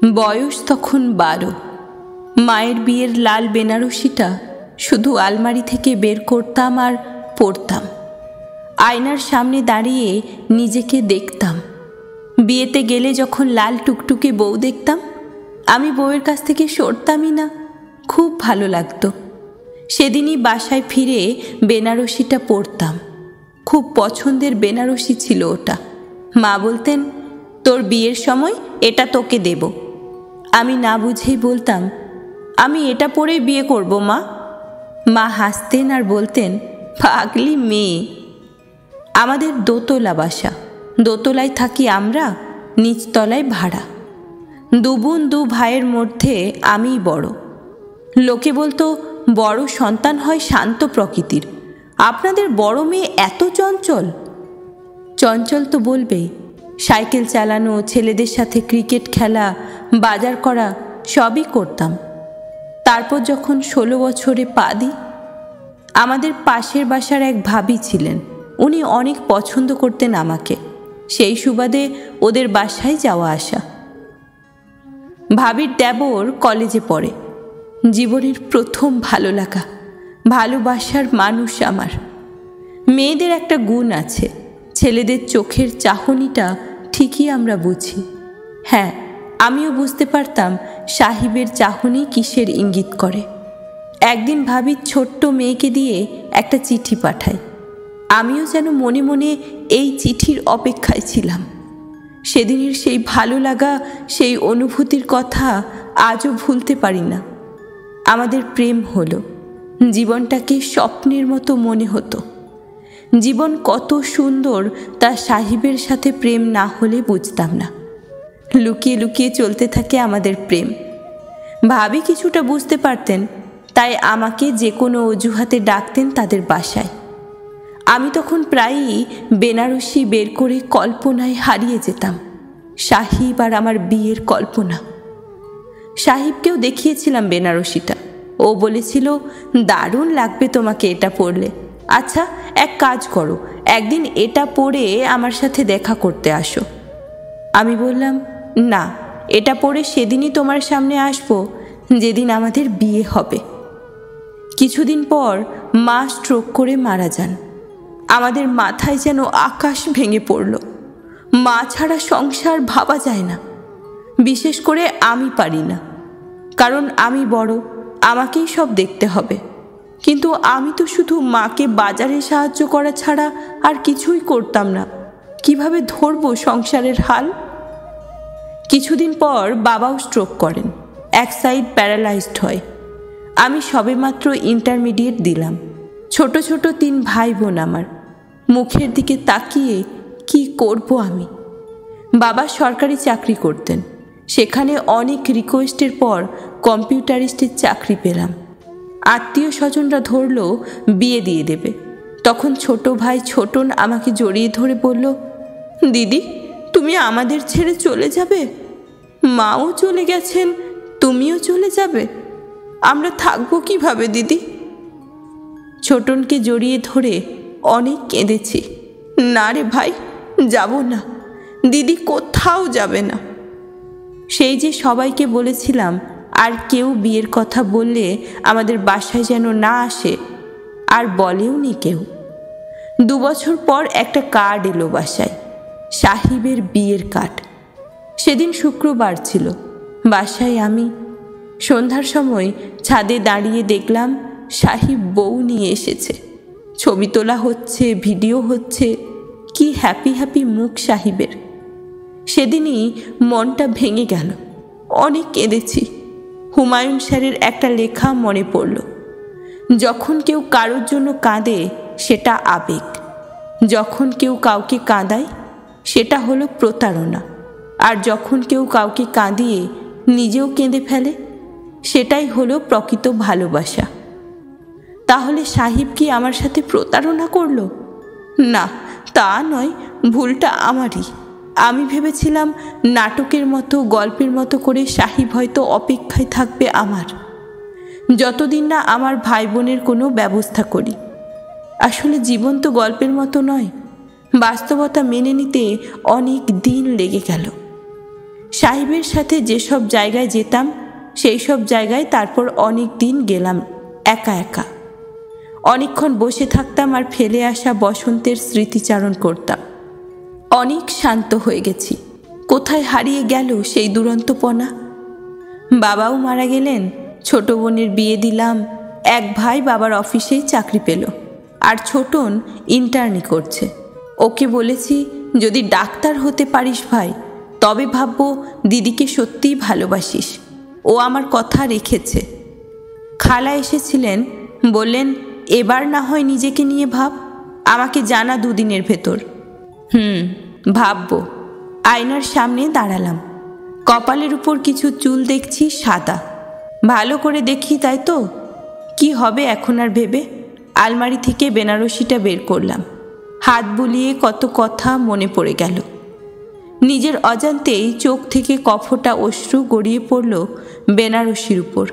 বয়স তখন 12। মায়ের বিয়ের লাল বেনারসিটা শুধু আলমারি থেকে বের করতাম আর পরতাম। আয়নার সামনে দাঁড়িয়ে নিজেকে দেখতাম। বিয়েতে গেলে যখন লাল টুকটুকে বউ দেখতাম, আমি বউয়ের কাছ থেকে সরতামই না। খুব ভালো লাগতো। সেদিনই বাসায় ফিরে বেনারসিটা পরতাম। খুব পছন্দের বেনারসি ছিল ওটা। মা বলতেন, তোর বিয়ের সময় এটা তোকে দেব। আমি না বুঝেই বলতাম, আমি এটা পরেই বিয়ে করব মা। মা হাসতেন আর বলতেন, পাগলি মেয়ে। আমাদের দোতলা বাসা। দোতলায় থাকি আমরা, নিচতলায় ভাড়া। দু বোন, দু ভাইয়ের মধ্যে আমিই বড়। লোকে বলতো, বড় সন্তান হয় শান্ত প্রকৃতির, আপনাদের বড় মেয়ে এত চঞ্চল। চঞ্চল তো বলবেই। সাইকেল চালানো, ছেলেদের সাথে ক্রিকেট খেলা, বাজার করা সবই করতাম। তারপর যখন 16 বছরে পা দিই, আমাদের পাশের বাসার এক ভাবি ছিলেন। উনি অনেক পছন্দ করতেন আমাকে। সেই সুবাদে ওদের বাসায় যাওয়া আসা। ভাবির দেবর কলেজে পড়ে। জীবনের প্রথম ভালো লাগা, ভালোবাসার মানুষ আমার। মেয়েদের একটা গুণ আছে, ছেলেদের চোখের চাহনিটা ঠিকই আমরা বুঝি। হ্যাঁ, আমিও বুঝতে পারতাম সাহিবের চাহনি কিসের ইঙ্গিত করে। একদিন ভাবির ছোট্ট মেয়েকে দিয়ে একটা চিঠি পাঠাই। আমিও যেন মনে মনে এই চিঠির অপেক্ষায় ছিলাম। সেদিনের সেই ভালো লাগা, সেই অনুভূতির কথা আজও ভুলতে পারি না। আমাদের প্রেম হলো। জীবনটাকে স্বপ্নের মতো মনে হতো। জীবন কত সুন্দর তা সাহিবের সাথে প্রেম না হলে বুঝতাম না। লুকিয়ে লুকিয়ে চলতে থাকে আমাদের প্রেম। ভাবি কিছুটা বুঝতে পারতেন, তাই আমাকে যে কোনো অজুহাতে ডাকতেন তাদের বাসায়। আমি তখন প্রায়ই বেনারসি বের করে কল্পনায় হারিয়ে যেতাম। সাহিব আর আমার বিয়ের কল্পনা। সাহিবকেও দেখিয়েছিলাম বেনারসিটা। ও বলেছিল, দারুণ লাগবে তোমাকে এটা পরলে। আচ্ছা, এক কাজ করো, একদিন এটা পরে আমার সাথে দেখা করতে আসো। আমি বললাম, না, এটা পরে সেদিনই তোমার সামনে আসবো যেদিন আমাদের বিয়ে হবে। কিছুদিন পর মা স্ট্রোক করে মারা যান। আমাদের মাথায় যেন আকাশ ভেঙে পড়ল। মা ছাড়া সংসার ভাবা যায় না। বিশেষ করে আমি পারি না, কারণ আমি বড়, আমাকেই সব দেখতে হবে। কিন্তু আমি তো শুধু মাকে বাজারে সাহায্য করা ছাড়া আর কিছুই করতাম না। কিভাবে ধরবো সংসারের হাল? কিছুদিন পর বাবাও স্ট্রোক করেন। এক সাইড প্যারালাইজড হয়। আমি সবেমাত্র ইন্টারমিডিয়েট দিলাম। ছোট ছোট 3 ভাই বোন আমার। মুখের দিকে তাকিয়ে কি করব আমি? বাবা সরকারি চাকরি করতেন। সেখানে অনেক রিকোয়েস্টের পর কম্পিউটারিস্টের চাকরি পেলাম। আত্মীয় স্বজনরা ধরল বিয়ে দিয়ে দেবে। তখন ছোট ভাই ছোটন আমাকে জড়িয়ে ধরে বলল, দিদি, তুমি আমাদের ছেড়ে চলে যাবে? মাও চলে গেছেন, তুমিও চলে যাবে? আমরা থাকবো কিভাবে দিদি? ছোটনকে জড়িয়ে ধরে অনেক কেঁদেছি। না রে ভাই, যাব না। দিদি কোথাও যাবে না। সেই যে সবাইকে বলেছিলাম আর কেউ বিয়ের কথা বললে আমাদের বাসায় যেন না আসে, আর বলেও নি কেউ। 2 বছর পর একটা কার্ড এলো বাসায়, সাহিবের বিয়ের কার্ড। সেদিন শুক্রবার ছিল। বাসায় আমি। সন্ধ্যার সময় ছাদে দাঁড়িয়ে দেখলাম সাহিব বউ নিয়ে এসেছে। ছবি তোলা হচ্ছে, ভিডিও হচ্ছে। কি হ্যাপি হ্যাপি মুখ সাহিবের। সেদিনই মনটা ভেঙে গেল। অনেক কেঁদেছি। হুমায়ুন স্যারের একটা লেখা মনে পড়ল, যখন কেউ কারোর জন্য কাঁদে সেটা আবেগ, যখন কেউ কাউকে কাঁদায় সেটা হলো প্রতারণা, আর যখন কেউ কাউকে কাঁদিয়ে নিজেও কেঁদে ফেলে সেটাই হলো প্রকৃত ভালোবাসা। তাহলে সাহিব কি আমার সাথে প্রতারণা করলো? না, তা নয়, ভুলটা আমারই। আমি ভেবেছিলাম নাটকের মতো, গল্পের মতো করে সাহিব হয়তো অপেক্ষায় থাকবে আমার, যতদিন না আমার ভাই বোনের কোনো ব্যবস্থা করি। আসলে জীবন তো গল্পের মতো নয়। বাস্তবতা মেনে নিতে অনেক দিন লেগে গেল। সাহেবের সাথে যেসব জায়গায় যেতাম সেই সব জায়গায় তারপর অনেক দিন গেলাম একা একা। অনেকক্ষণ বসে থাকতাম আর ফেলে আসা বসন্তের স্মৃতিচারণ করতাম। অনেক শান্ত হয়ে গেছি। কোথায় হারিয়ে গেল সেই দুরন্তপনা? বাবাও মারা গেলেন, ছোট বোনের বিয়ে দিলাম, এক ভাই বাবার অফিসেই চাকরি পেল, আর ছোটন ইন্টার্নি করছে। ওকে বলেছি, যদি ডাক্তার হতে পারিস ভাই তবে ভাববো দিদিকে সত্যিই ভালোবাসিস। ও আমার কথা রেখেছে। খালা এসেছিলেন, বললেন এবার না হয় নিজেকে নিয়ে ভাব, আমাকে জানা 2 দিনের ভেতর। ভাববো। আয়নার সামনে দাঁড়ালাম। কপালের উপর কিছু চুল দেখছি সাদা। ভালো করে দেখি তাই তো। কি হবে এখন আর ভেবে? আলমারি থেকে বেনারসিটা বের করলাম। হাত বুলিয়ে কত কথা মনে পড়ে গেল। নিজের অজান্তেই চোখ থেকে কফোটা অশ্রু গড়িয়ে পড়ল বেনারসির উপর।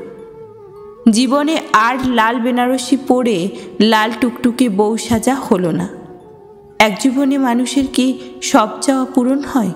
জীবনে আর লাল বেনারসি পরে লাল টুকটুকে বউ সাজা হলো না। এক জীবনে মানুষের কি সব চাওয়া পূরণ হয়?